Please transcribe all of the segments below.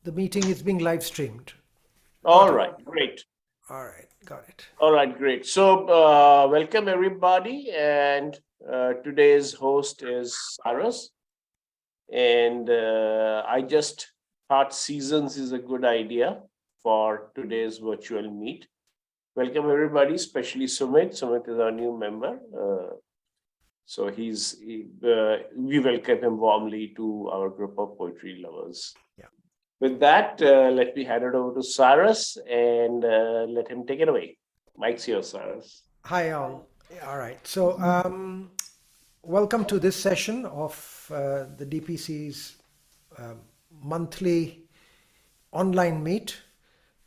The meeting is being live streamed. All right, great. All right, got it. All right, great. So welcome everybody. And today's host is Cyrus. And I just thought seasons is a good idea for today's virtual meet. Welcome everybody, especially Sumit. Sumit is our new member. So we welcome him warmly to our group of poetry lovers. Yeah. With that, let me hand it over to Cyrus and let him take it away. Mike's yours, Cyrus. Hi, all. All right. So, welcome to this session of the DPC's monthly online meet.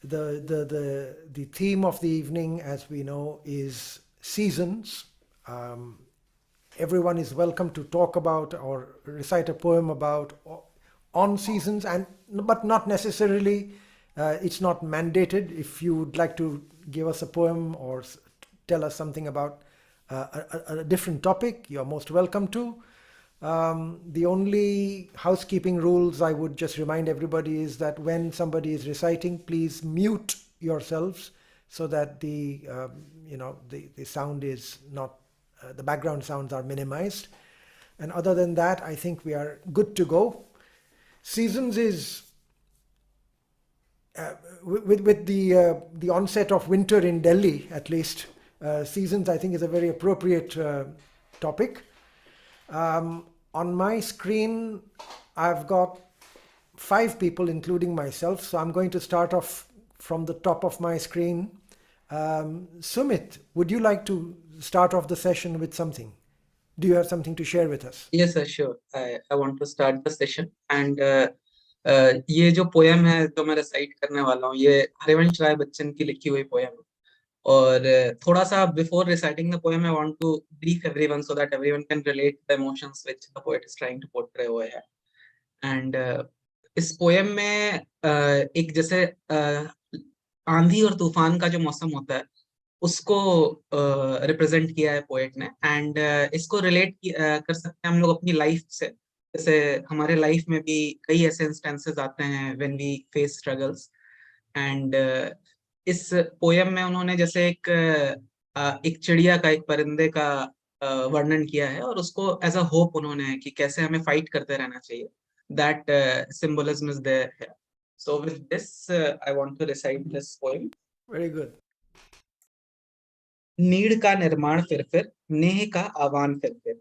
The theme of the evening, as we know, is seasons. Everyone is welcome to talk about or recite a poem about on seasons, but not necessarily. It's not mandated. If you would like to give us a poem or tell us something about a different topic, you're most welcome to. The only housekeeping rules I would just remind everybody is that when somebody is reciting, please mute yourselves so that the sound is not, the background sounds are minimized. And other than that, I think we are good to go. Seasons is with the onset of winter in Delhi, at least. Seasons, I think, is a very appropriate topic. On my screen, I've got 5 people, including myself. So I'm going to start off from the top of my screen. Sumit, would you like to start off the session with something? Do you have something to share with us? Yes, sir, sure. I want to start the session. And ये जो poem है जो मैं recite करने वाला हूँ, ये हरिवंश राय बच्चन की लिखी हुई पोयम है. और थोड़ा सा before reciting the poem, I want to brief everyone so that everyone can relate the emotions which the poet is trying to portray over here. And इस पोयम में एक जैसे आंधी और तूफान का जो मौसम होता है उसको रिप्रेजेंट किया है पोएट ने. एंड इसको रिलेट कर सकते हैं हम लोग अपनी लाइफ से. जैसे हमारे लाइफ में भी कई ऐसे इंस्टेंसेस आते हैं when we face struggles. And इस पोयम में उन्होंने जैसे एक चिड़िया का, एक परिंदे का वर्णन किया है और उसको एज अ होप उन्होंने कि कैसे हमें फाइट करते रहना चाहिए. That symbolism is there. So with this I want to recite this poem. Very good. नीड़ का निर्माण फिर नेह का आवान फिर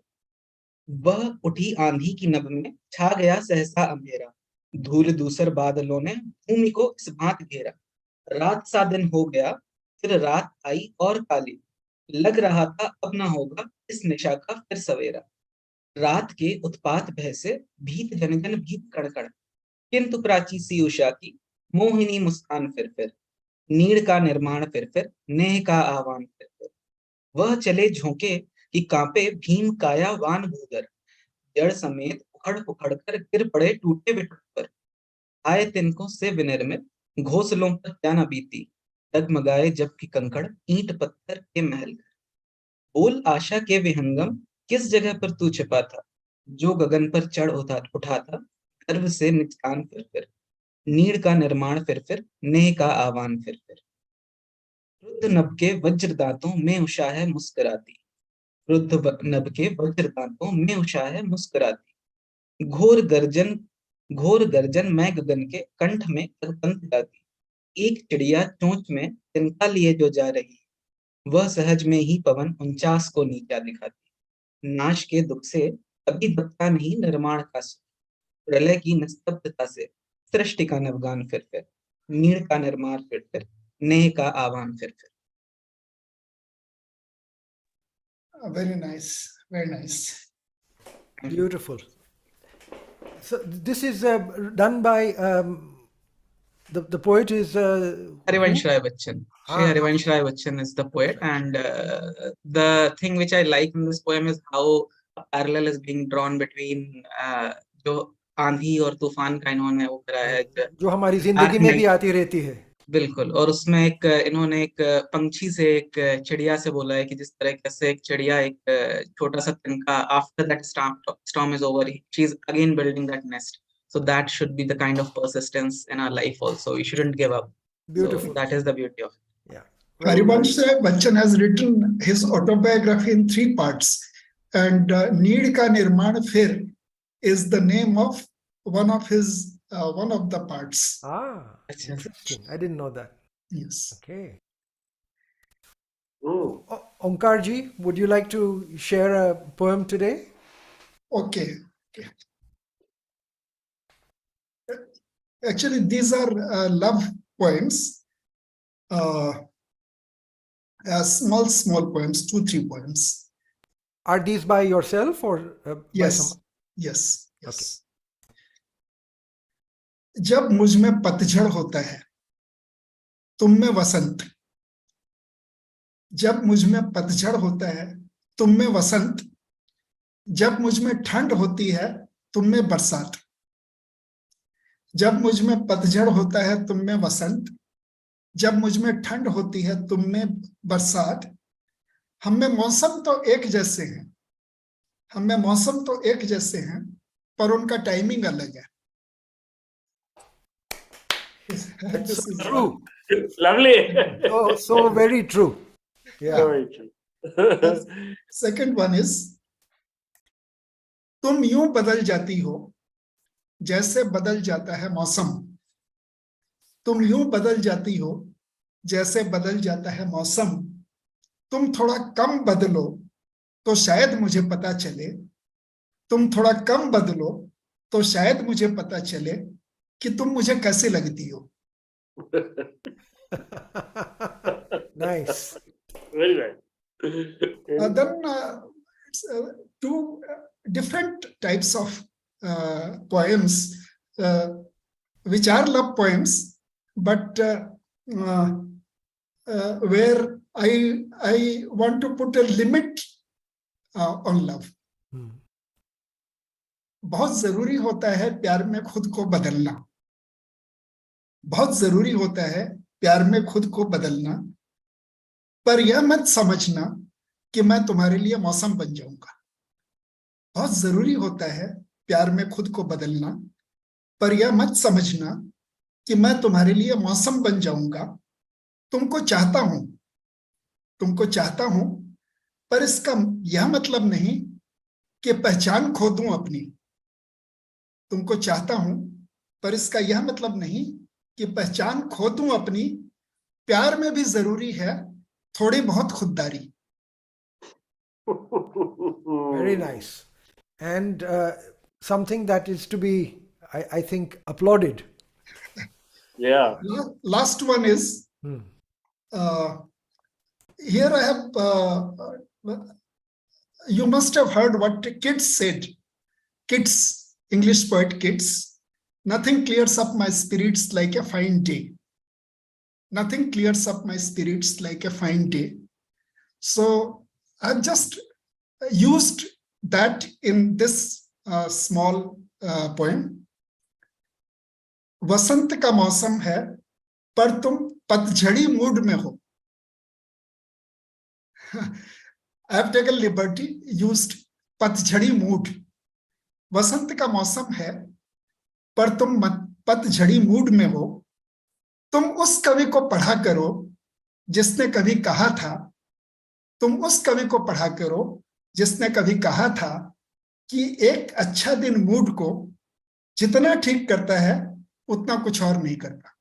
वह उठी आंधी की नभ में छा गया सहसा अंधेरा. धूल दूसर बादलों ने भूमि को इस भांत घेरा. रात सा दिन हो गया फिर रात आई और काली. लग रहा था अब न होगा इस निशा का फिर सवेरा. रात के उत्पात भय से भीत जनजन भीत कड़कड़. किंतु प्राची सी उषा की मोहिनी मुस्कान फिर नीड़ का निर्माण फिर नेह का आह्वान फिर. वह चले झोंके कि कांपे भीम काया वान भूदर. जड़ समेत उखड़ उखड़ कर गिर पड़े टूटे बिटूट पर. आए तिनको से विनिर्मित घोंसलों पर क्या न बीती. डगमगाए जबकि कंकड़ ईंट पत्थर के महल. बोल आशा के विहंगम किस जगह पर तू छिपा था. जो गगन पर चढ़ उठा था गर्व से निचान फिर. नीड़ का निर्माण फिर नेह का आह्वान फिर. रुद्ध नभ के वज्र दांतों में उषा है मुस्कुराती. रुद्ध नभ के वज्र दांतों में उषा है मुस्कुराती. घोर गर्जन मैं गगन के कंठ में पंत गाती. एक चिड़िया चोंच में तिनका लिए जो जा रही. वह सहज में ही पवन 49 को नीचा दिखाती. नाश के दुख से कभी दबता नहीं निर्माण का सुख. प्रलय की निस्तब्धता से सृष्टि का नवगान फिर. नीड़ का निर्माण फिर नेह का आह्वान फिर. Very nice, very nice. Beautiful. So this is done by the poet is Harivansh Rai Bachchan. Shri Harivansh Rai Bachchan is the poet, and the thing which I like in this poem is how a parallel is being drawn between जो आंधी और तूफान का इन्होंने वो करा है जो हमारी जिंदगी में भी आती रहती है. बिल्कुल. और उसमें इन्होंने एक पंछी से, एक चिड़िया से बोला है कि जिस तरह से एक चिड़िया एक छोटा सा तिनका after that storm is over she is again building that nest. So that should be the kind of persistence in our life also. We shouldn't give up. Beautiful. So that is the beauty of it. Yeah. Very Harivansh nice. Bachchan has written his autobiography in 3 parts, and Need Ka Nirman Phir is the name of one of the parts. Ah, That's interesting. I didn't know that. Yes. Okay. Hmm. Omkarji, would you like to share a poem today? Okay. Actually, these are love poems, small poems, 2-3 poems. Are these by yourself or by Yes, some? yes, yes. Okay. जब मुझ में पतझड़ होता है, तुम में वसंत. जब मुझ में पतझड़ होता है, तुम में वसंत. जब मुझ में ठंड होती है, तुम में बरसात. जब मुझ में पतझड़ होता है, तुम में वसंत. जब मुझ में ठंड होती है, तुम में बरसात. हम में मौसम तो एक जैसे हैं, हम में मौसम तो एक जैसे हैं, पर उनका टाइमिंग अलग है. That's This so is true. Lovely. So very true. Yeah. Very true. Second one is, तुम यूं बदल जाती हो जैसे बदल जाता है मौसम. तुम यूं बदल जाती हो जैसे बदल जाता है मौसम. तुम थोड़ा कम बदलो तो शायद मुझे पता चले. तुम थोड़ा कम बदलो तो शायद मुझे पता चले कि तुम मुझे कैसे लगती हो. Nice. Very nice. Then it's, 2 different types of poems, which are love poems, but where I want to put a limit on love. Hmm. बहुत जरूरी होता है प्यार में खुद को बदलना. बहुत जरूरी होता है प्यार में खुद को बदलना. पर यह मत समझना कि मैं तुम्हारे लिए मौसम बन जाऊंगा. बहुत जरूरी होता है प्यार में खुद को बदलना. पर यह मत समझना कि मैं तुम्हारे लिए मौसम बन जाऊंगा. तुमको चाहता हूं, पर इसका यह मतलब नहीं कि पहचान खो दूं अपनी. तुमको चाहता हूं, पर इसका यह मतलब नहीं कि पहचान खो दूं अपनी. प्यार में भी जरूरी है थोड़ी बहुत खुददारी. Very nice. And something that is to be, I think, applauded. Yeah. Last one is, Hmm. here I have, you must have heard what Keats said. Keats, English poet Keats. Nothing clears up my spirits like a fine day. Nothing clears up my spirits like a fine day. So I've just used that in this small poem. वसंत का मौसम है पर तुम पतझड़ी mood में हो. I have taken liberty, used पतझड़ी mood. वसंत का मौसम है पर तुम पतझड़ी मूड में हो. तुम उस कवि को पढ़ा करो जिसने कभी कहा था. तुम उस कवि को पढ़ा करो जिसने कभी कहा था कि एक अच्छा दिन मूड को जितना ठीक करता है उतना कुछ और नहीं करता.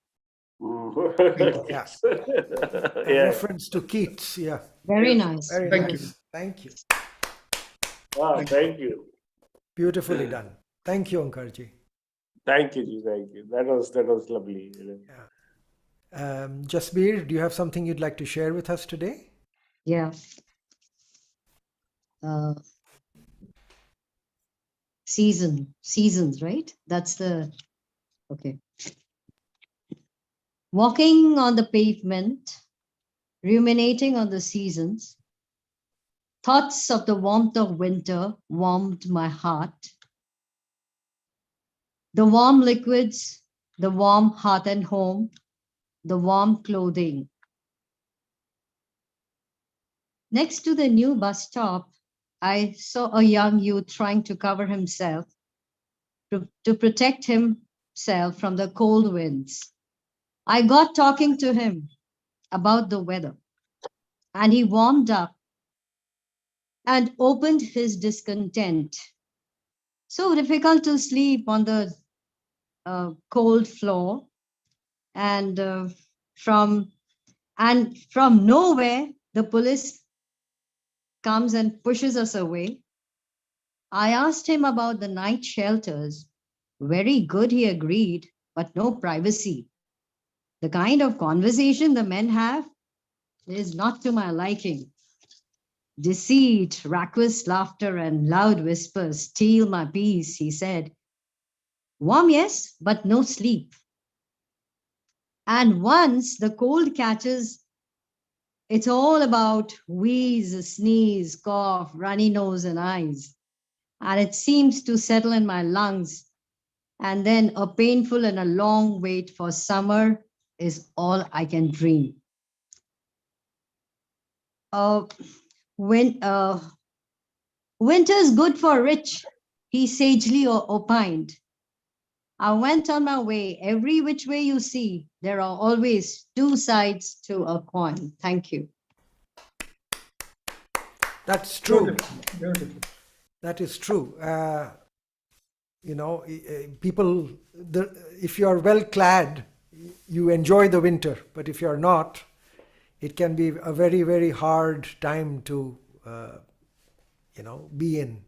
Yeah. A Yeah. reference to Keats. Yeah. Very nice. Very Thank nice. you. Thank you. Ah, thank you. Beautifully done. Thank you, Omkarji. Thank you, ji. Thank you. That was lovely. Jasbir, do you have something you'd like to share with us today? Yeah. Seasons, right? That's the, okay. Walking on the pavement, ruminating on the seasons, thoughts of the warmth of winter warmed my heart. The warm liquids, the warm hearth and home, the warm clothing. Next to the new bus stop, I saw a young youth trying to cover himself to protect himself from the cold winds. I got talking to him about the weather, and he warmed up and opened his discontent. So difficult to sleep on the cold floor, and from nowhere the police comes and pushes us away. I asked him about the night shelters. Very good, he agreed, but no privacy. The kind of conversation the men have is not to my liking. Deceit, raucous laughter, and loud whispers steal my peace, he said. Warm, yes, but no sleep. And once the cold catches, it's all about wheeze, sneeze, cough, runny nose, and eyes. And it seems to settle in my lungs. And then a painful and a long wait for summer is all I can dream. Winter's good for rich, he sagely opined. I went on my way. Every which way you see, there are always two sides to a coin. Thank you. That's true. Beautiful. That is true. People, if you are well clad, you enjoy the winter. But if you are not, it can be a very, very hard time to, be in.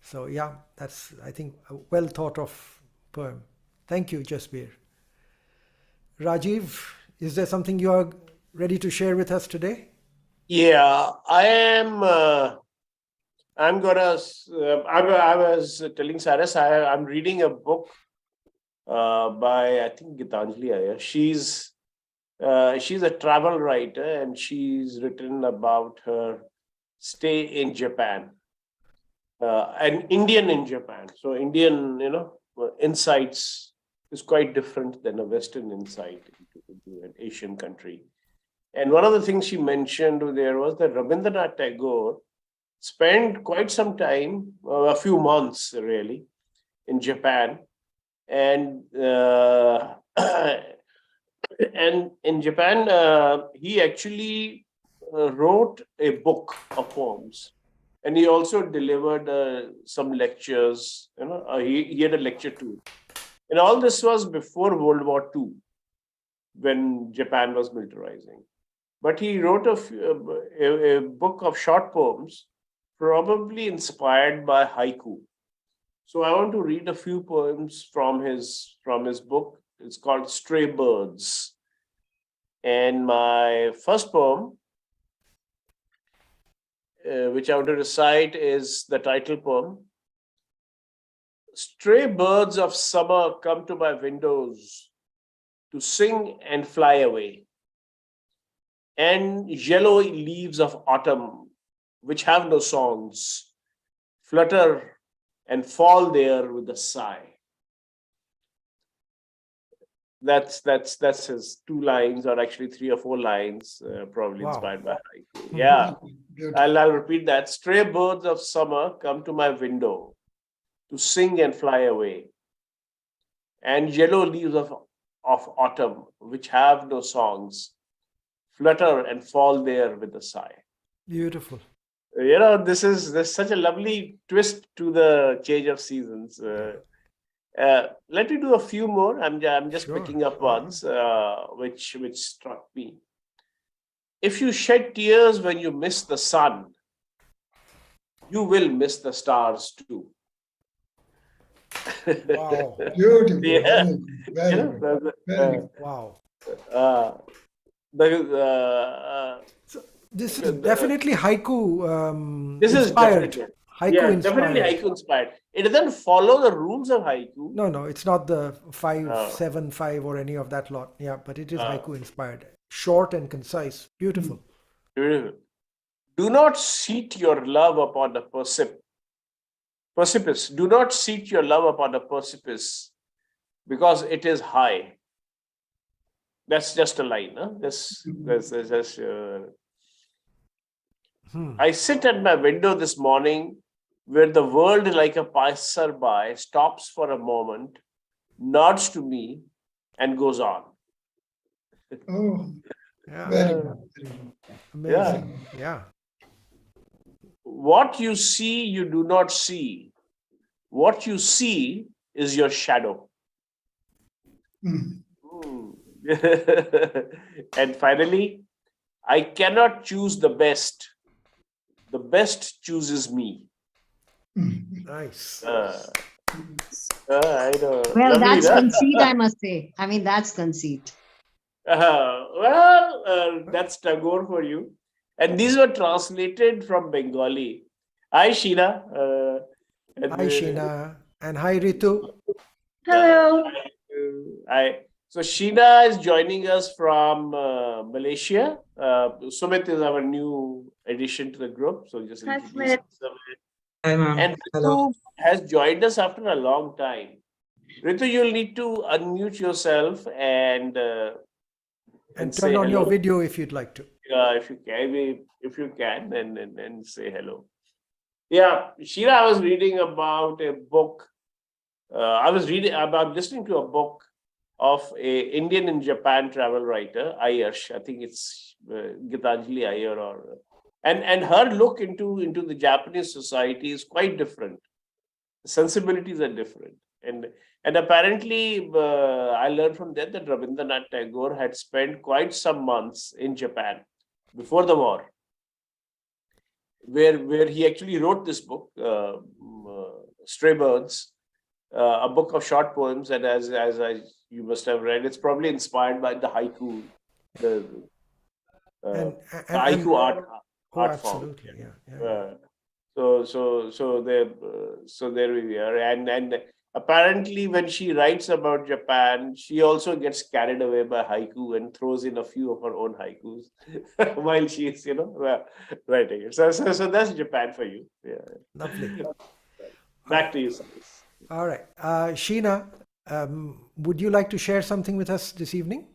So yeah, that's, I think, a well thought of poem. Thank you, Jasbir. Rajiv, is there something you are ready to share with us today? Yeah, I am. I'm gonna. I was telling Saras, I'm reading a book by, I think, Gitanjali Iyer. She's a travel writer, and she's written about her stay in Japan, an Indian in Japan. So Indian, insights is quite different than a Western insight into an Asian country. And one of the things she mentioned there was that Rabindranath Tagore spent quite some time, a few months really, in Japan. And and in Japan, he actually wrote a book of poems. And he also delivered some lectures. He had a lecture too. And all this was before World War II, when Japan was militarizing. But he wrote a book of short poems, probably inspired by haiku. So I want to read a few poems from his book. It's called Stray Birds. And my first poem, which I want to recite, is the title poem. Stray birds of summer come to my windows to sing and fly away. And yellow leaves of autumn, which have no songs, flutter and fall there with a sigh. That's his 2 lines, or actually 3 or 4 lines, probably Wow. inspired by haiku. Yeah, Beautiful. I'll repeat that. Stray birds of summer come to my window to sing and fly away. And yellow leaves of autumn, which have no songs, flutter and fall there with a sigh. Beautiful. There's such a lovely twist to the change of seasons. Let me do a few more. I'm just Sure, picking up sure. ones which struck me. If you shed tears when you miss the sun, you will miss the stars too. Wow. Beautiful. Yeah. Very good. Very good. Wow. This is definitely haiku This is inspired. definitely, Haiku inspired. definitely haiku inspired. It doesn't follow the rules of haiku. No, it's not the 5, No. 7, 5 or any of that lot. Yeah, but it is haiku inspired. Short and concise. Beautiful. Do not seat your love upon a precipice. Do not seat your love upon a precipice, because it is high. That's just a line. Huh? I sit at my window this morning where the world, like a passerby, stops for a moment, nods to me, and goes on. Oh, Yeah. very good. Very good. Amazing. Yeah. What you see, you do not see. What you see is your shadow. Mm. And finally, I cannot choose the best. The best chooses me. Mm. Nice. I know. Well, Lovely, that's na? conceit, I must say. I mean, that's conceit. That's Tagore for you. And these were translated from Bengali. Hi, Sheena. Hi, Sheena. And hi, Ritu. Hello. So Sheena is joining us from Malaysia. Sumit is our new addition to the group. So just Hi, introduce Sumit. yourself. Hi, ma'am. And Hello. Ritu has joined us after a long time. Ritu, you'll need to unmute yourself and And say turn on your hello. video if you'd like to. If you can, and say hello. Yeah, Sheena, I was reading about a book. I was listening to a book of a Indian in Japan travel writer, Ayyash. I think it's Gitanjali Iyer, and her look into the Japanese society is quite different. The sensibilities are different, and apparently I learned from that Rabindranath Tagore had spent quite some months in Japan before the war, where he actually wrote this book, Stray Birds, a book of short poems, and as you must have read, it's probably inspired by the haiku, the haiku art form. Absolutely. Yeah. So there we are, and apparently when she writes about Japan, she also gets carried away by haiku and throws in a few of her own haikus while she's writing it. So that's Japan for you. Yeah. Lovely. Back to you, Cyrus. All right. Sheena, would you like to share something with us this evening?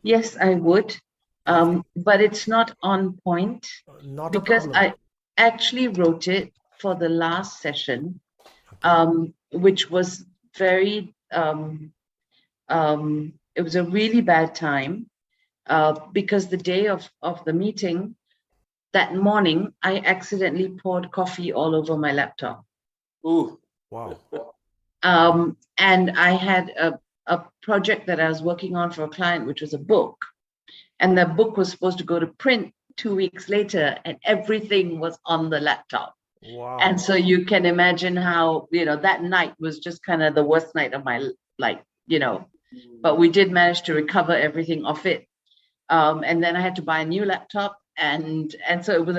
Yes, I would. But it's not on point Not because a problem. I actually wrote it for the last session, which was very, it was a really bad time because the day of the meeting, that morning, I accidentally poured coffee all over my laptop. Ooh. Wow. And I had a project that I was working on for a client, which was a book. And the book was supposed to go to print 2 weeks later, and everything was on the laptop. Wow. And so you can imagine how, that night was just kind of the worst night of my life, but we did manage to recover everything off it. And then I had to buy a new laptop. And so it was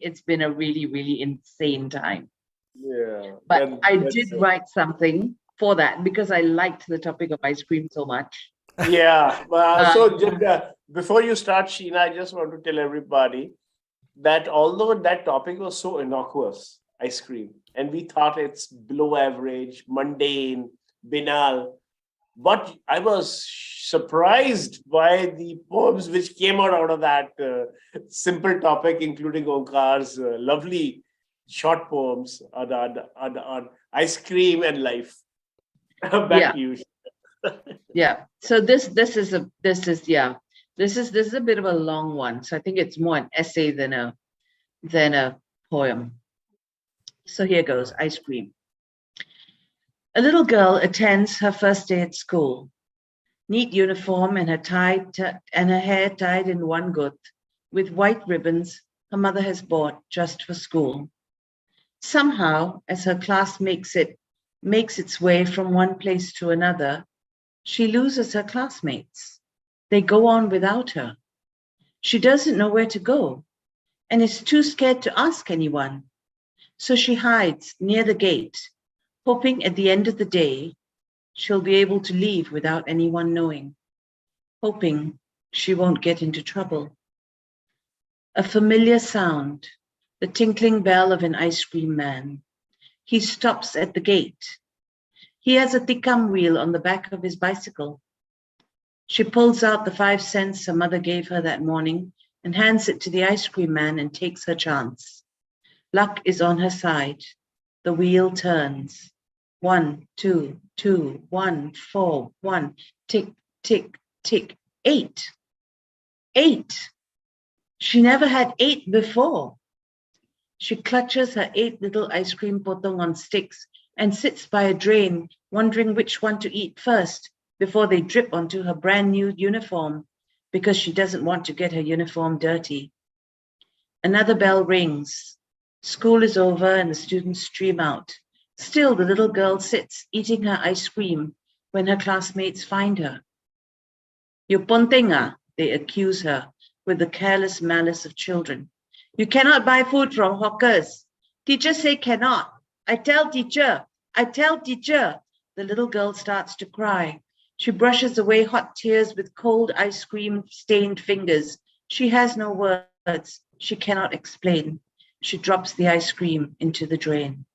it's been a really, really insane time. Yeah. But I did write something for that because I liked the topic of ice cream so much. Yeah. So before you start, Sheena, I just want to tell everybody that although that topic was so innocuous, ice cream, and we thought it's below average, mundane, banal, but I was surprised by the poems which came out of that simple topic, including Omkar's lovely short poems on ice cream and life. Back to you. Yeah. So this is a bit of a long one. So I think it's more an essay than a poem. So here goes, ice cream. A little girl attends her first day at school. Neat uniform and her hair tied in one gut with white ribbons her mother has bought just for school. Somehow, as her class makes its way from one place to another, she loses her classmates. They go on without her. She doesn't know where to go and is too scared to ask anyone. So she hides near the gate, hoping at the end of the day, she'll be able to leave without anyone knowing, hoping she won't get into trouble. A familiar sound, the tinkling bell of an ice cream man. He stops at the gate. He has a tikam wheel on the back of his bicycle. She pulls out the 5 cents her mother gave her that morning and hands it to the ice cream man and takes her chance. Luck is on her side. The wheel turns. 1, 2, 2, 1, 4, 1. Tick, tick, tick. 8. 8. She never had 8 before. She clutches her 8 little ice cream potong on sticks and sits by a drain, wondering which one to eat first before they drip onto her brand new uniform, because she doesn't want to get her uniform dirty. Another bell rings. School is over and the students stream out. Still, the little girl sits eating her ice cream when her classmates find her. You pontenga, they accuse her with the careless malice of children. You cannot buy food from hawkers. Teacher say cannot. I tell teacher. The little girl starts to cry. She brushes away hot tears with cold ice cream stained fingers. She has no words. She cannot explain. She drops the ice cream into the drain.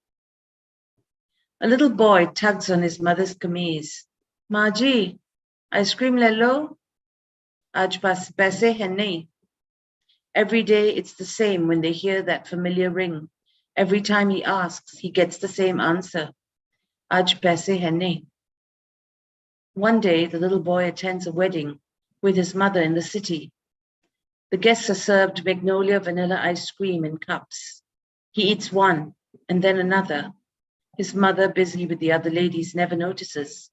A little boy tugs on his mother's kameez. Maji, ice cream le lo? Aaj paise hai nahi. Every day it's the same when they hear that familiar ring. Every time he asks, he gets the same answer. Aaj paise hai nahi. One day, the little boy attends a wedding with his mother in the city. The guests are served magnolia vanilla ice cream in cups. He eats one and then another. His mother, busy with the other ladies, never notices.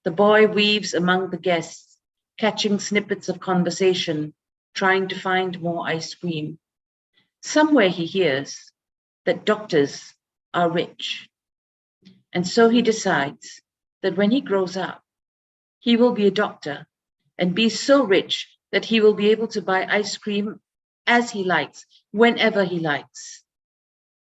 The boy weaves among the guests, catching snippets of conversation, trying to find more ice cream. Somewhere he hears that doctors are rich. And so he decides that when he grows up, he will be a doctor and be so rich that he will be able to buy ice cream as he likes, whenever he likes.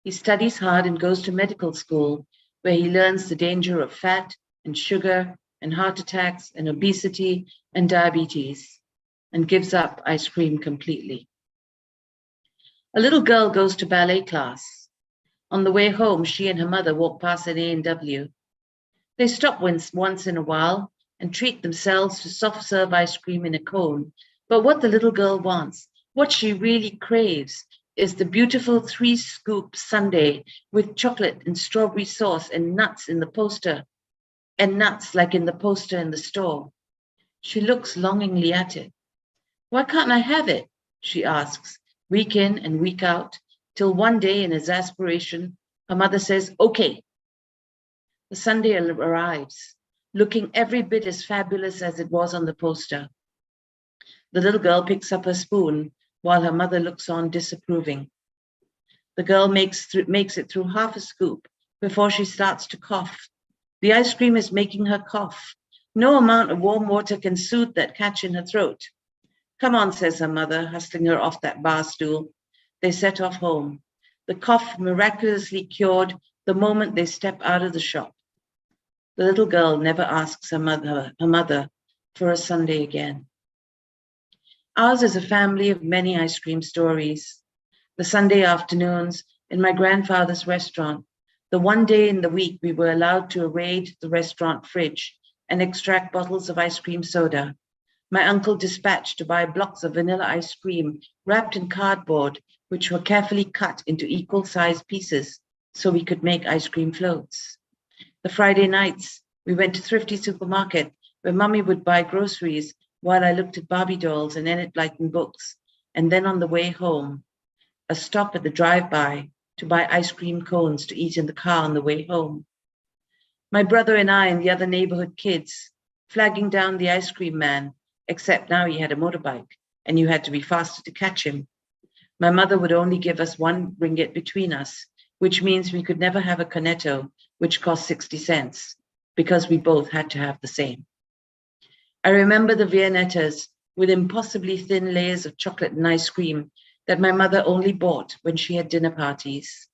He studies hard and goes to medical school, where he learns the danger of fat and sugar and heart attacks and obesity and diabetes, and gives up ice cream completely. A little girl goes to ballet class. On the way home, she and her mother walk past an A&W. They stop once in a while and treat themselves to soft-serve ice cream in a cone. But what the little girl wants, what she really craves, is the beautiful 3-scoop sundae with chocolate and strawberry sauce and nuts in the poster, and nuts like in the poster in the store. She looks longingly at it. Why can't I have it? She asks, week in and week out, till one day in exasperation, her mother says, okay. The sundae arrives, looking every bit as fabulous as it was on the poster. The little girl picks up her spoon while her mother looks on disapproving. The girl makes it through half a scoop before she starts to cough. The ice cream is making her cough. No amount of warm water can soothe that catch in her throat. Come on, says her mother, hustling her off that bar stool. They set off home. The cough miraculously cured the moment they step out of the shop. The little girl never asks her mother for a sundae again. Ours is a family of many ice cream stories. The Sunday afternoons in my grandfather's restaurant, the one day in the week we were allowed to raid the restaurant fridge and extract bottles of ice cream soda. My uncle dispatched to buy blocks of vanilla ice cream wrapped in cardboard, which were carefully cut into equal-sized pieces so we could make ice cream floats. The Friday nights, we went to Thrifty Supermarket, where Mummy would buy groceries while I looked at Barbie dolls and Enid Blyton books, and then on the way home, a stop at the drive-by to buy ice cream cones to eat in the car on the way home. My brother and I and the other neighborhood kids flagging down the ice cream man, except now he had a motorbike and you had to be faster to catch him. My mother would only give us 1 ringgit between us, which means we could never have a cornetto, which cost 60 cents, because we both had to have the same. I remember the Viennettas with impossibly thin layers of chocolate and ice cream that my mother only bought when she had dinner parties.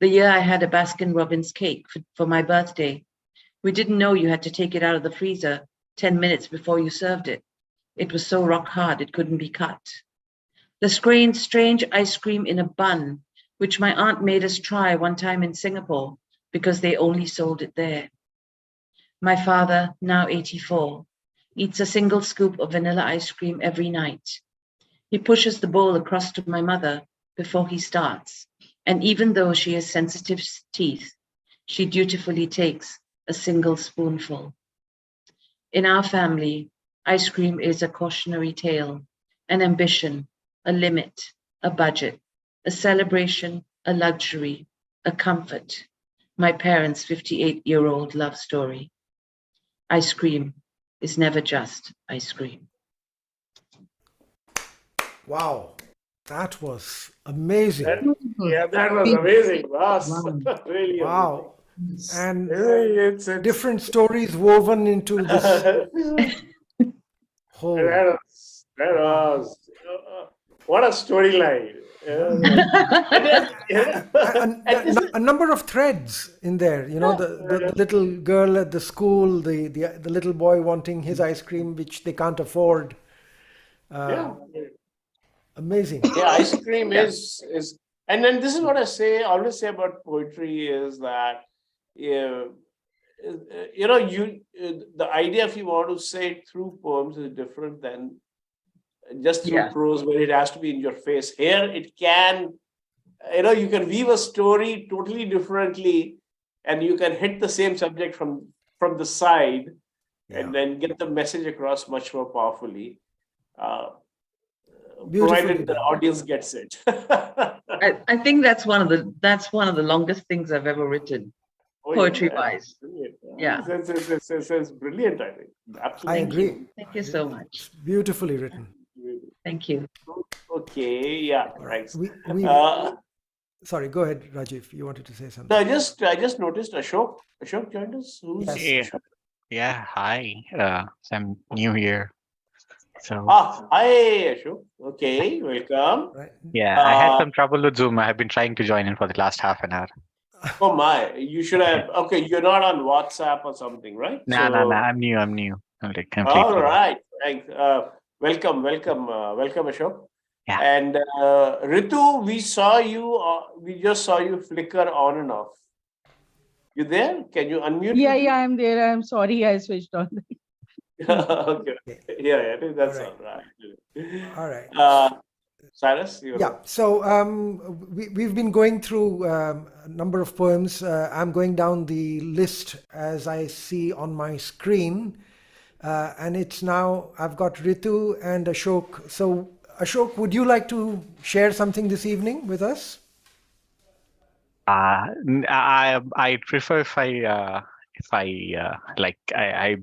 The year I had a Baskin-Robbins cake for my birthday, we didn't know you had to take it out of the freezer 10 minutes before you served it. It was so rock hard it couldn't be cut. The strange ice cream in a bun, which my aunt made us try one time in Singapore because they only sold it there. My father, now 84, eats a single scoop of vanilla ice cream every night. He pushes the bowl across to my mother before he starts, and even though she has sensitive teeth, She dutifully takes a single spoonful. In our family, ice cream is a cautionary tale, an ambition, a limit, a budget, a celebration, a luxury, a comfort. My parents' 58-year-old love story. Ice cream is never just ice cream. Wow, that was amazing. Yeah, that was amazing, boss. Wow. Really Wow. And amazing. It's different stories woven into this whole. That was what a storyline. A number of threads in there, you know, the little girl at the school, the little boy wanting his ice cream, which they can't afford. Yeah. Amazing. Yeah, ice cream is, and then this is what I always say about poetry is that, the idea if you want to say it through poems is different than just through Yeah. prose where it has to be in your face. Here it can, you can weave a story totally differently, and you can hit the same subject from the side, and then get the message across much more powerfully. Beautifully Provided the done. audience gets it. I think that's one of the longest things I've ever written, Oh, poetry yeah. wise. Brilliant. Yeah. It's brilliant, I think. Absolutely. I agree. Thank you so much. Beautifully written. Thank you. Okay, yeah, All right. thanks. We Uh, sorry, go ahead, Rajiv. You wanted to say no, something. I just noticed Ashok. Ashok joined us. Who's Yes. Yeah. Ashok? Yeah, hi. So I'm new here. So Hi Ashok. Okay, welcome. Right. yeah, I had Uh, some trouble with Zoom. I have been trying to join in for the last half an hour. Oh my, you should have. Okay, you're not on WhatsApp or something, right? Nah, I'm new. I'm like completely. All right, thanks. Welcome, Ashok. Yeah. And Ritu, we just saw you flicker on and off. You there? Can you unmute? Yeah, Ritu? yeah, I'm there. I'm sorry, I switched on. Okay. Yeah, I think that's All all right. All right. Cyrus, you Yeah. So we've been going through a number of poems. I'm going down the list as I see on my screen, and it's now I've got Ritu and Ashok. So Ashok, would you like to share something this evening with us? I prefer if I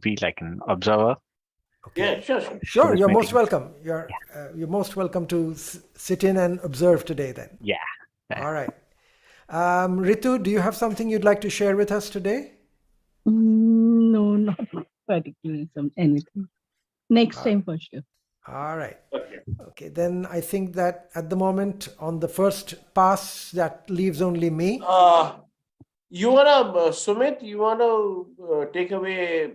be like an observer. Yeah, sure. Sure, this you're most meeting. welcome. You're most welcome to sit in and observe today then. Yeah. All right. Ritu, do you have something you'd like to share with us today? No, not particularly anything. Next time for sure. All right. Okay. Okay, then I think that at the moment on the first pass that leaves only me. You wanna Sumit? You wanna take away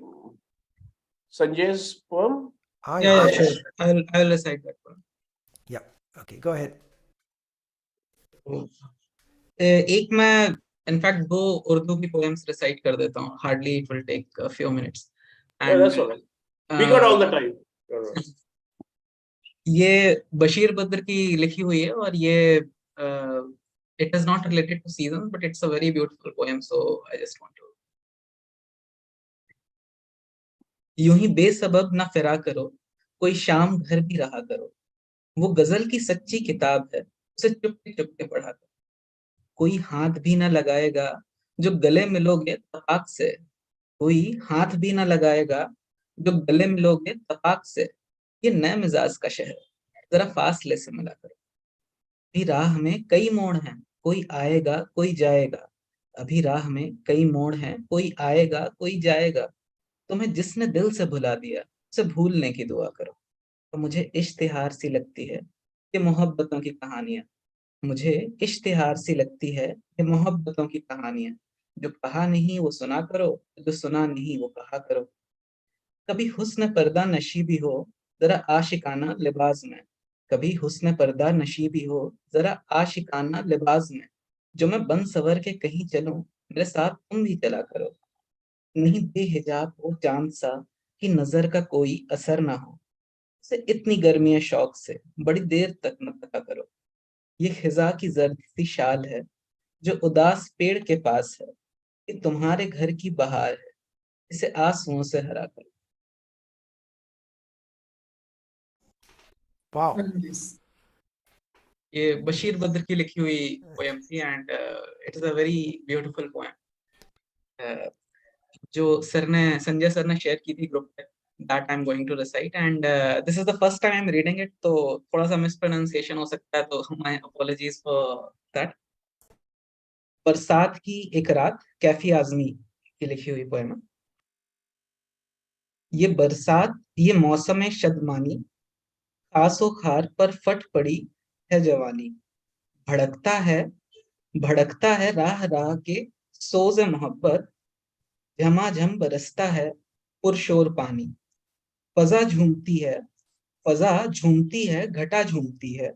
Sanjay's poem? Yeah, yes. sure. I'll recite that one. Yeah. Okay, go ahead. एक मैं in fact 2 Urdu की poems recite कर देता हूँ. Hardly it will take a few minutes. Yeah, that's all right. We got all the time. ये बशीर बद्र की लिखी हुई है और ये it is not related to seasons but it's a very beautiful poem, so I just want to. यूं ही बेसबब ना फिरा करो, कोई शाम घर भी रहा करो, वो गजल की सच्ची किताब है, उसे चुपके चुपके पढ़ा करो. कोई हाथ भी ना लगाएगा जो गले मिलोगे तपाक से, कोई हाथ भी ना लगाएगा जो गले मिलोगे तपाक से. ये नए मिजाज का शहर, जरा फासले से मिला करो. अभी राह में कई मोड़ हैं, कोई आएगा कोई जाएगा. अभी राह में कई मोड़ हैं, कोई आएगा कोई जाएगा. तुम्हें जिसने दिल से भुला दिया उसे भूलने की दुआ करो. तो मुझे इश्तिहार सी लगती है ये मोहब्बतों की कहानियां. मुझे इश्तिहार सी लगती है ये मोहब्बतों की कहानियां. जो कहा नहीं वो सुना करो, जो सुना नहीं वो कहा करो. कभी हुस्न पर्दा नशीबी हो जरा आशिकाना लिबास में, कभी हुस्न पर्दा नशीबी हो जरा आशिकाना लिबास में. जो मैं बन सवर के कहीं चलूं मेरे साथ तुम भी चला करो. नहीं बेहिजाब हो चांद सा कि नजर का कोई असर ना हो, उसे इतनी गर्मी शौक से बड़ी देर तक न तका करो. ये खिजा की जर्द सी शाल है जो उदास पेड़ के पास है, कि तुम्हारे घर की बहार है, इसे आंसुओं से हरा कर। Wow. Very nice. ये बशीर बद्र की लिखी हुई पोएम थी and it is a very beautiful poem जो संजय सर ने शेयर की थी ग्रुप पे, that I am going to recite and this is the first time I am reading it, तो थोड़ा सा मिसप्रोनाउंसिएशन हो सकता है, तो माय अपॉलॉजीज फॉर दैट। बरसात की एक रात, कैफी आजमी की लिखी हुई पोएम है। ये बरसात, ये मौसम शदमानी, खासो खार पर फट पड़ी है जवानी। भड़कता है राह राह के सोज मोहब्बत, झमाझम बरसता है पुरशोर पानी। फजा झूमती है, घटा झूमती है,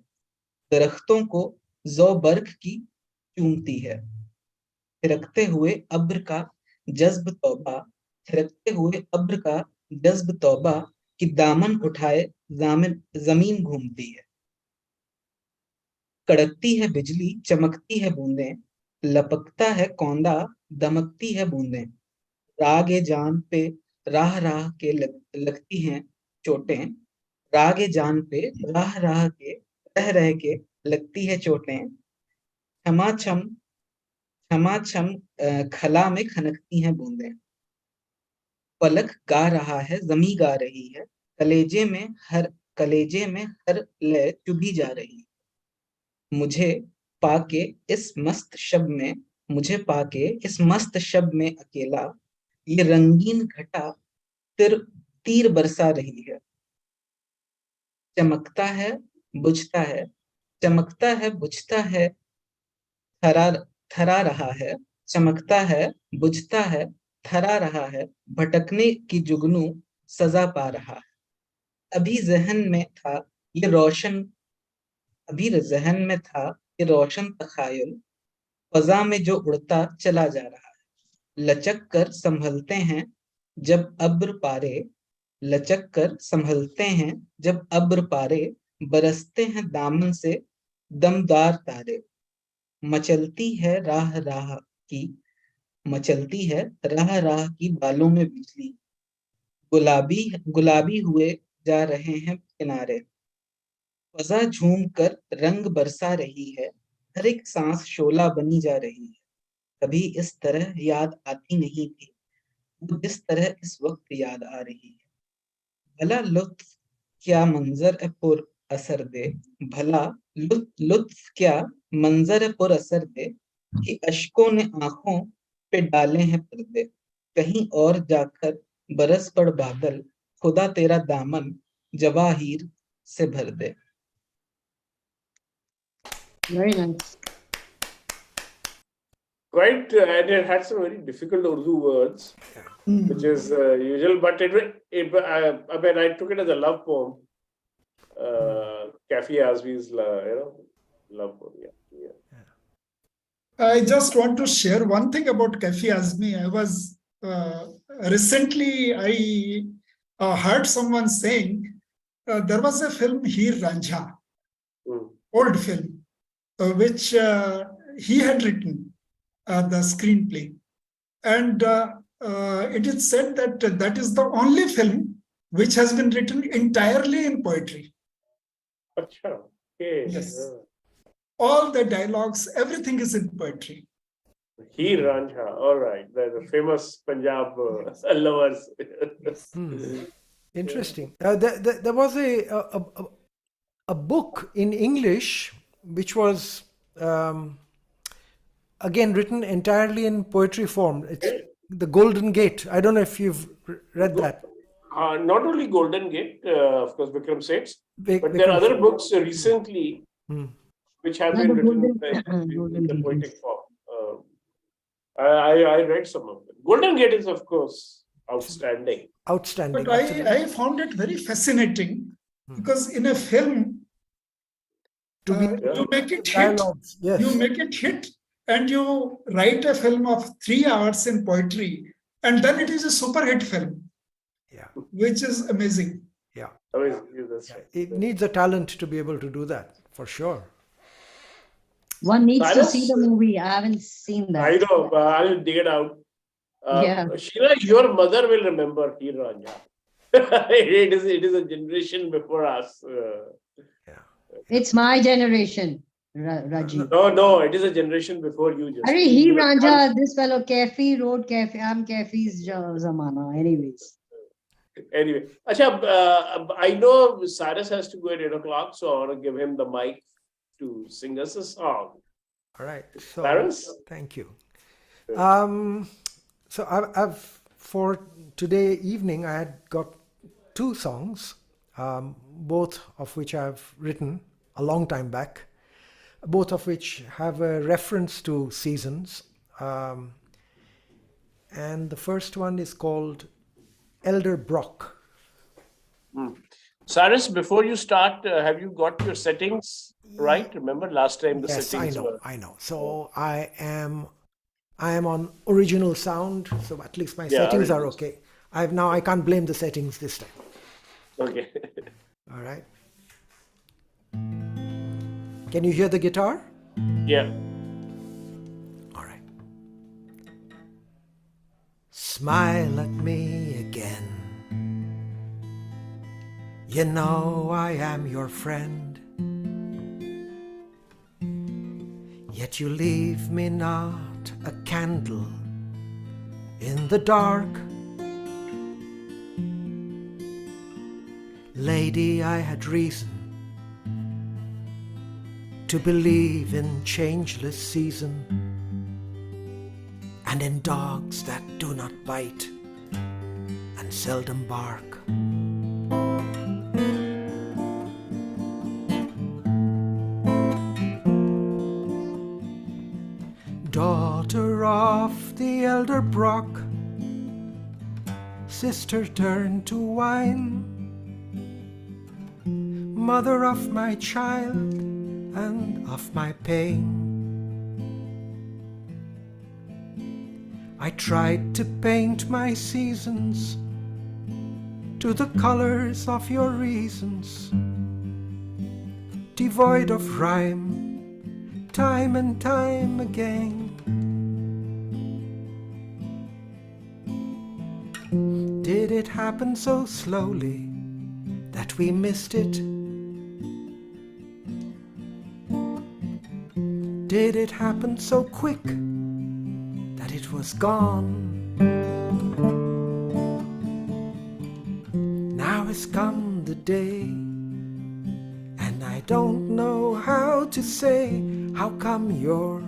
दरख्तों को जौ बर्फ की चूमती है। थिरकते हुए अब्र का जज्ब तौबा, थिरकते हुए अब्र का जज्ब तौबा, कि दामन उठाए जमीन घूमती है। कड़कती है बिजली, चमकती है बूंदें, लपकता है कौंदा, दमकती है बूंदें। रागे जान पे राह राह के लगती हैं चोटें, रागे जान पे राह राह के रह रह के लगती है चोटें। छमाछम छमाछम खला में खनकती हैं बूंदें। पलक गा रहा है, जमी गा रही है, कलेजे में हर लय चुभी जा रही है। मुझे पाके इस मस्त शब में अकेला, ये रंगीन घटा तीर बरसा रही है। चमकता है बुझता है, चमकता है बुझता है, थरा थरा रहा है। चमकता है बुझता है, थरा रहा है, भटकने की जुगनू सजा पा रहा है। अभी जहन में था ये रोशन तखायुल, फजा में जो उड़ता चला जा रहा है। लचक कर संभलते हैं जब अब्र पारे, लचक कर संभलते हैं जब अब्र पारे, बरसते हैं दामन से दमदार तारे। मचलती है राह राह की बालों में बिजली, गुलाबी हुए जा रहे हैं किनारे। फजा झूम कर रंग बरसा रही है, हर एक सांस शोला बनी जा रही है। कभी इस तरह याद आती नहीं थी, वो जिस तरह इस वक्त याद आ रही है। भला लुत्फ क्या मंजर पुर असर दे, भला लुत्फ क्या मंजर पुर असर दे, कि अश्कों ने आंखों पे डाले हैं पर्दे। कहीं और जाकर बरस पड़ बादल, खुदा तेरा दामन जवाहीर से भर दे। Very nice. Quite, and it had some very difficult Urdu words, which is usual, but I mean, I took it as a love poem. Kafi Azmi's, love poem. Yeah. I just want to share one thing about Kafi Azmi. I was recently, I heard someone saying there was a film, Heer Ranjha, old film, which he had written the screenplay. And it is said that that is the only film which has been written entirely in poetry. Achha. Okay. Yes. All the dialogues, everything is in poetry. Heer Ranjha. All right. The famous Punjab lovers. Interesting. There was a book in English which was again written entirely in poetry form. It's The Golden Gate. I don't know if you've read that. Not only Golden Gate, of course, Vikram Seth's, but Vikram there are other Seth. books recently which have been written in the poetic form. I read some of them. Golden Gate is, of course, outstanding. Outstanding. But I found it very fascinating because in a film, you make it hit. Dialogues, yes. You make it hit, and you write a film of 3 hours in poetry, and then it is a super hit film. Yeah. Which is amazing. Yeah. That's right. It needs a talent to be able to do that, for sure. One needs to Cyrus? see the movie. I haven't seen that. I know, but I'll dig it out. Yeah. Sheila, your mother will remember Heer Ranja. It is a generation before us. It's my generation, Rajiv. No, it is a generation before you. Just Arey, he Ranja, this fellow Kafi wrote Kafi. I'm Kafi's Zamana. Anyways. Anyway, Acha, I know Cyrus has to go at 8 o'clock, so I want to give him the mic to sing us a song. All right. So Cyrus? thank you. So I've for today evening I had got two songs, both of which I've written a long time back, both of which have a reference to seasons. And the first one is called Elder Brock. Cyrus, before you start, have you got your settings right? Remember last time the Yes, settings were. I know. So I am on original sound, so at least my Yeah, settings are original. okay. I can't blame the settings this time. Okay. All right. Can you hear the guitar? Yeah. All right. Smile at me again. You know I am your friend. Yet you leave me not a candle in the dark. Lady, I had reason to believe in changeless season and in dogs that do not bite and seldom bark. Daughter of the elder Brock, sister turned to wine, mother of my child and of my pain. I tried to paint my seasons to the colors of your reasons, devoid of rhyme, time and time again. Did it happen so slowly that we missed it? Did it happen so quick that it was gone? Now has come the day, and I don't know how to say how come your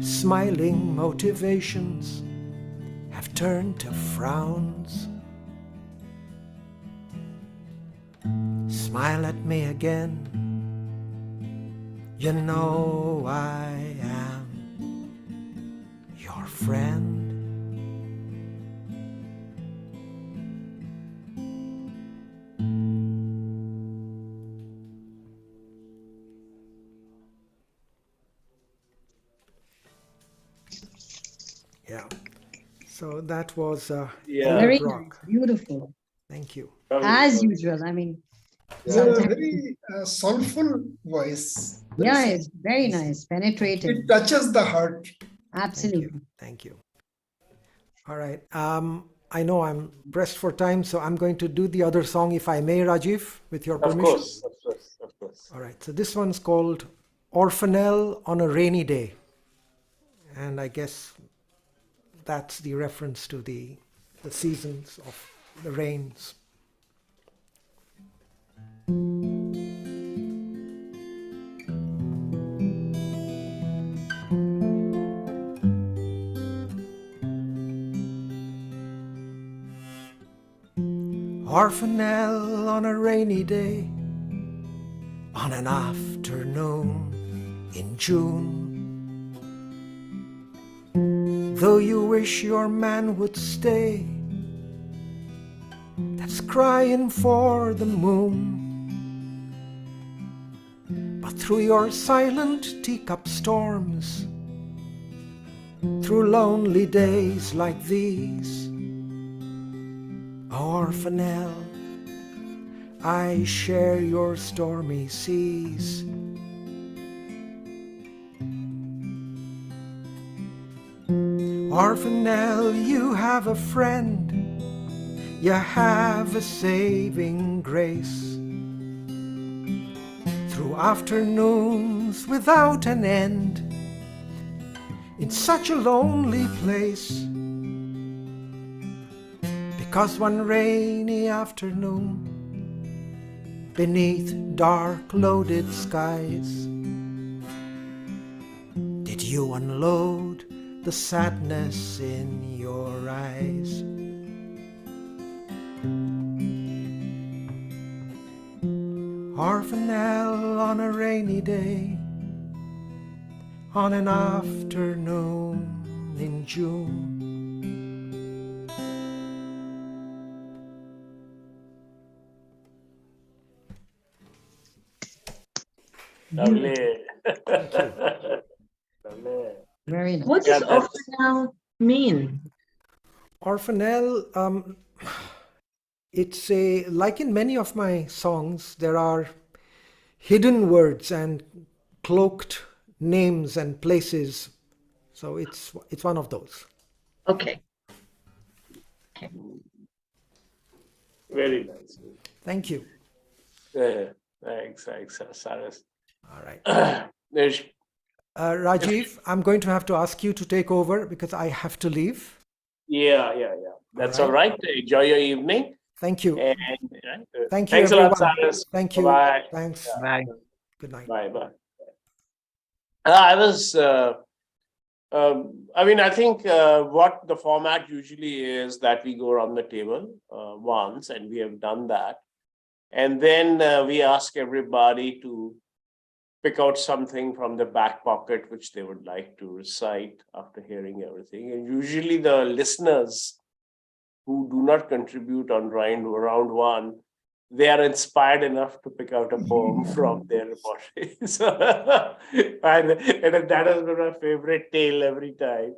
smiling motivations have turned to frowns. Smile at me again. You know I am your friend. Yeah. So that was Yeah. Elder Very Brock. nice, beautiful. Thank you. As usual. I mean, It's a sometimes, very soulful voice. yeah, it's very nice, penetrating. It touches the heart. Absolutely. Thank you. All right. I know I'm pressed for time, so I'm going to do the other song, if I may, Rajiv, with your Of permission. course, of course, of course. All right. So this one's called Orphanelle on a Rainy Day. And I guess that's the reference to the seasons of the rains. Orphanelle on a rainy day, on an afternoon in June. Though you wish your man would stay, that's crying for the moon. But through your silent teacup storms, through lonely days like these, Orphanelle, I share your stormy seas. Orphanelle, you have a friend, you have a saving grace. Through afternoons without an end, in such a lonely place. Because one rainy afternoon, beneath dark loaded skies, did you unload the sadness in your eyes? Orphanelle, on a rainy day, on an afternoon in June, Lovely. Thank Lovely. Very nice. What does Yeah, that's- orphanelle mean? Orphanelle, it's like in many of my songs, there are hidden words and cloaked names and places. So it's one of those. Okay. Okay. Very nice. Thank you. Thanks, Saras. All right. There's Rajiv, I'm going to have to ask you to take over because I have to leave. Yeah. That's all right. Enjoy your evening. Thank you. And Thank you, thanks a lot, everyone. Cyrus. Thank you. Bye. Thanks. Bye. Good night. Bye. I was. I think what the format usually is that we go around the table once, and we have done that, and then we ask everybody to pick out something from the back pocket which they would like to recite after hearing everything. And usually the listeners who do not contribute on round one, they are inspired enough to pick out a poem from their repository. And that has been my favorite tale every time.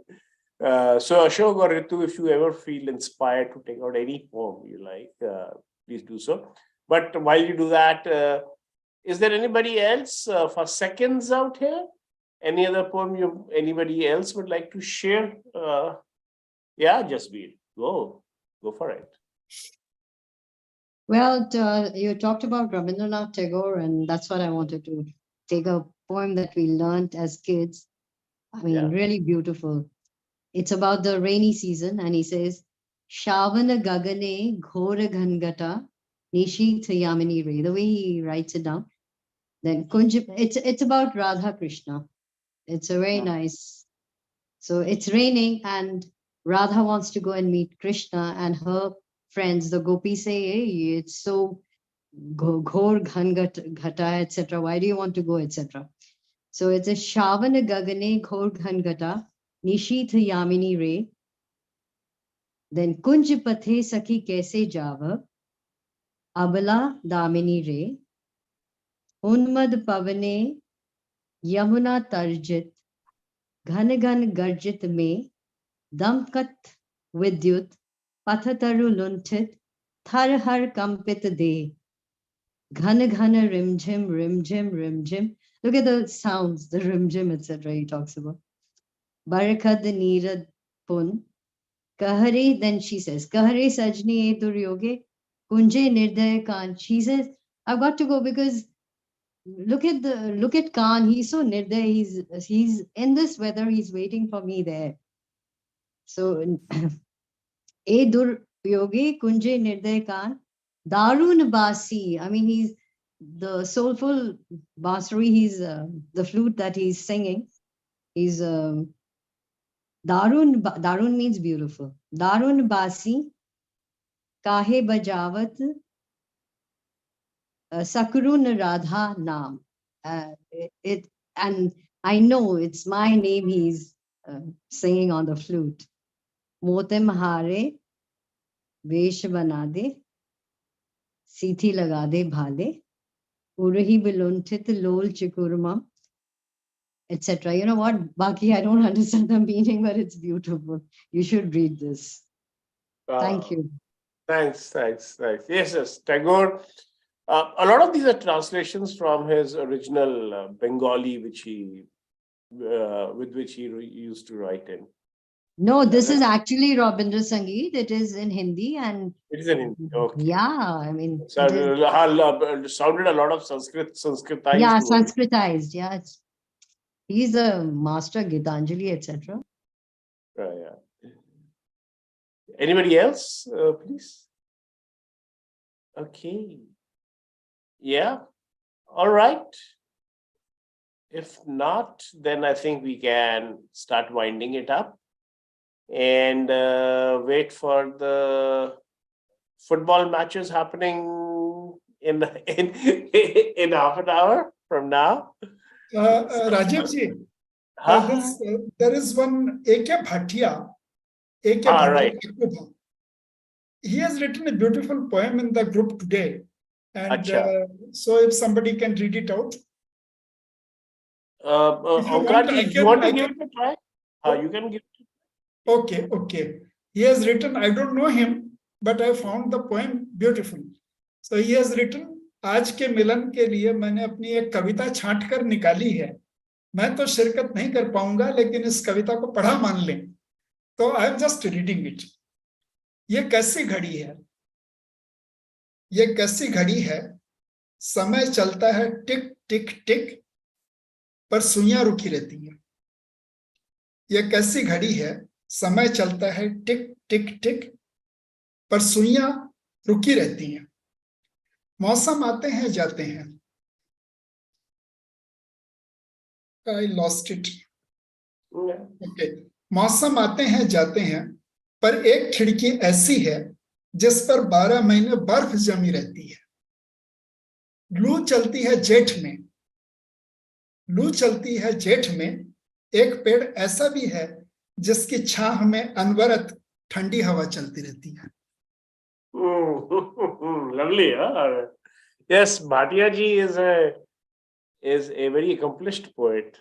So Ashok or Ritu, if you ever feel inspired to take out any poem you like, please do so. But while you do that, is there anybody else for seconds out here? Any other poem anybody else would like to share? Yeah, Jasbir, go for it. Well, you talked about Rabindranath Tagore, and that's what I wanted to take a poem that we learned as kids. I mean, Yeah. really beautiful. It's about the rainy season, and he says, Shavana Gagane Ghora Ghangata Nishith Yamini Re. The way he writes it down. Then Kunj, it's about Radha Krishna. It's a very nice. So it's raining, and Radha wants to go and meet Krishna, and her friends, the gopis, say, hey, it's so ghor ghata, etc. Why do you want to go, etc. So it's a Shavana Gagane Ghor Ghangata Nishith Yamini Re. Then Kunj Pathe Sakhi Kaise Java Abala Damini Re. Unmad Pavane Yamuna Tarjit Ghan Ghan Garjit Me Damkat Vidyut Pathataru Luntit Thar Har Kampit De Ghana Ghana Rimjim Rimjim Rimjim. Look at the sounds, the rimjim, etc. he talks about. Barakad Nirad Pun Kahare, then she says, Kahare Sajni E Duryoge Kunje Nirday Khan. She says, I've got to go because look at Khan, he's so nirday, he's in this weather, he's waiting for me there. So E Duryoge Kunje Nirday Khan. Darun Basi, I mean, he's the soulful bansuri, he's the flute that he's singing. He's Darun means beautiful. Darun Basi Kahe Bajawat Sakurun Radha Nam. And I know it's my name he's singing on the flute. Motem Hare Vesh Banade Sithi Lagade Bhale Urahi Biluntit Lol Chikurma, etc. You know what, Baki, I don't understand the meaning, but it's beautiful. You should read this. Thank you. Thanks. Yes, Tagore. A lot of these are translations from his original Bengali, with which he used to write in. No, this is actually Rabindra Sangeet. It is in Hindi and It is in Hindi. Okay. yeah, I mean, So it is, sounded a lot of Sanskritized yeah, words. Sanskritized. Yeah, he's a master Gitanjali, etc. Yeah. Anybody else, please? Okay. Yeah. All right. If not, then I think we can start winding it up and wait for the football matches happening in in half an hour from now. Rajiv ji, Huh? there is one A.K. Bhatia, A.K. Ah, Bhatia right. Kakubha. He has written a beautiful poem in the group today. And Acha. so if somebody can read it out. If you Omkar want, ji, I you want to can. give it a try? You can give it. Okay. He has written, I don't know him, but I found the poem beautiful. So he has written, आज के मिलन के लिए मैंने अपनी एक कविता छांट कर निकाली है. मैं तो शिरकत नहीं कर पाऊंगा, लेकिन इस कविता को पढ़ा मान लें. तो I am just reading it. ये कैसी घड़ी है? ये कैसी घड़ी है? समय चलता है टिक टिक टिक, पर सुइयां रुकी रहती हैं. ये कैसी घड़ी है? समय चलता है टिक टिक टिक, पर सुइयां रुकी रहती हैं. मौसम आते हैं जाते हैं. I lost it. Okay. मौसम आते हैं जाते हैं, पर एक खिड़की ऐसी है जिस पर 12 महीने बर्फ जमी रहती है. लू चलती है जेठ में. लू चलती है जेठ में. एक पेड़ ऐसा भी है जिसकी छाह में अनवरत ठंडी हवा चलती रहती है. Lovely, huh? Yes, Bhatia ji is a very accomplished poet.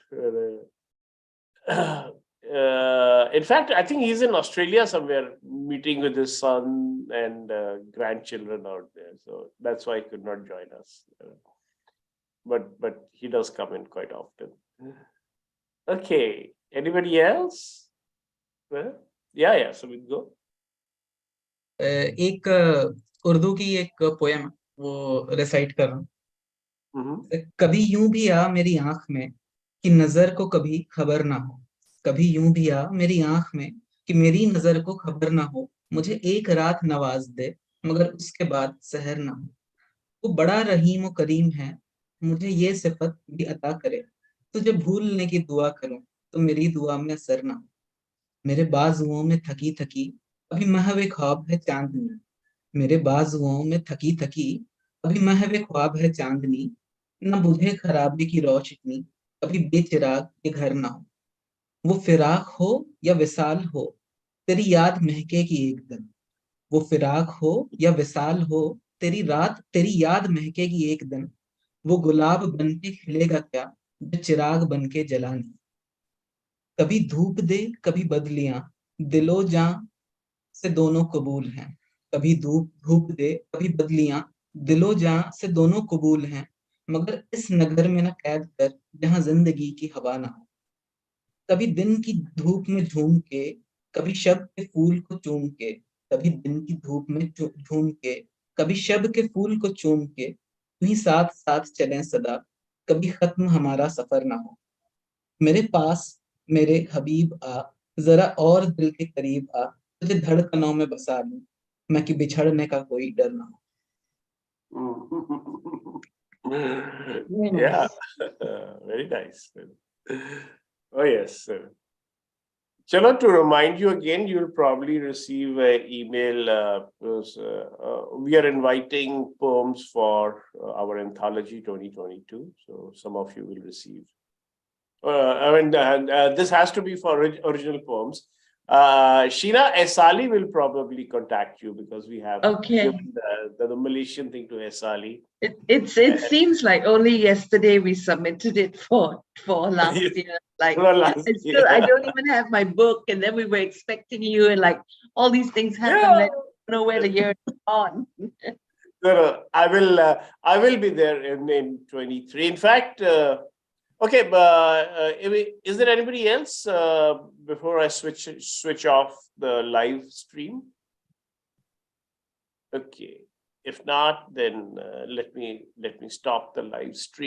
In fact, I think he's in Australia somewhere, meeting with his son and grandchildren out there. So that's why he could not join us. But he does come in quite often. Okay. Anybody else? Well, yeah. So we go. एक उर्दू की एक poem वो recite कर रहा हूँ. कभी यूं भी आ मेरी आंख में कि नजर को कभी खबर ना हो. कभी यूं भी आ मेरी आंख में कि मेरी नजर को खबर ना हो. मुझे एक रात नवाज दे मगर उसके बाद सहर ना हो. वो बड़ा रहीम और करीम है, मुझे ये सिफत भी अता करे. तुझे भूलने की दुआ करूं तो मेरी दुआ में असर ना हो. मेरे बाजुओं में थकी थकी अभी महवे ख्वाब है चांदनी. मेरे बाजुओं में थकी थकी अभी महवे ख्वाब है चांदनी. न बुझे खराबे की रोशनी कभी बेचिराग ये घर ना हो. वो फिराक हो या विसाल हो तेरी याद महकेगी एक दिन. वो फिराक हो या विसाल हो तेरी याद महकेगी एक दिन. वो गुलाब बनके खिलेगा क्या जो चिराग बनके जला नहीं. कभी धूप दे कभी बदलियां दिलो जां से दोनों कबूल हैं. कभी धूप दे कभी बदलियां दिलो जां से दोनों कबूल हैं. मगर इस नगर में न कैद कर जहां जिंदगी की हवा ना हो. कभी दिन की धूप में झूम के कभी शब के फूल को चूम के. कभी दिन की धूप में झूम के कभी शब के फूल को चूम के. वहीं साथ साथ चलें सदा कभी खत्म हमारा सफर ना हो. मेरे पास मेरे हबीब आ जरा और दिल के करीब आ. तुझे धड़कनों में बसा लूं मैं कि बिछड़ने का कोई डर ना हो. Yeah, very nice. Oh yes. Chalo, to remind you again, you'll probably receive an email because we are inviting poems for our anthology 2022. So some of you will receive. This has to be for original poems. Sheena Esali will probably contact you because we have given the Malaysian thing to Esali. It seems like only yesterday we submitted it for last year. Like I don't even have my book, and then we were expecting you, and like all these things happen. Yeah. I don't know where the year is on. No, I will be there in 23. In fact, Okay, is there anybody else before I switch off the live stream? Okay, if not, then let me stop the live stream.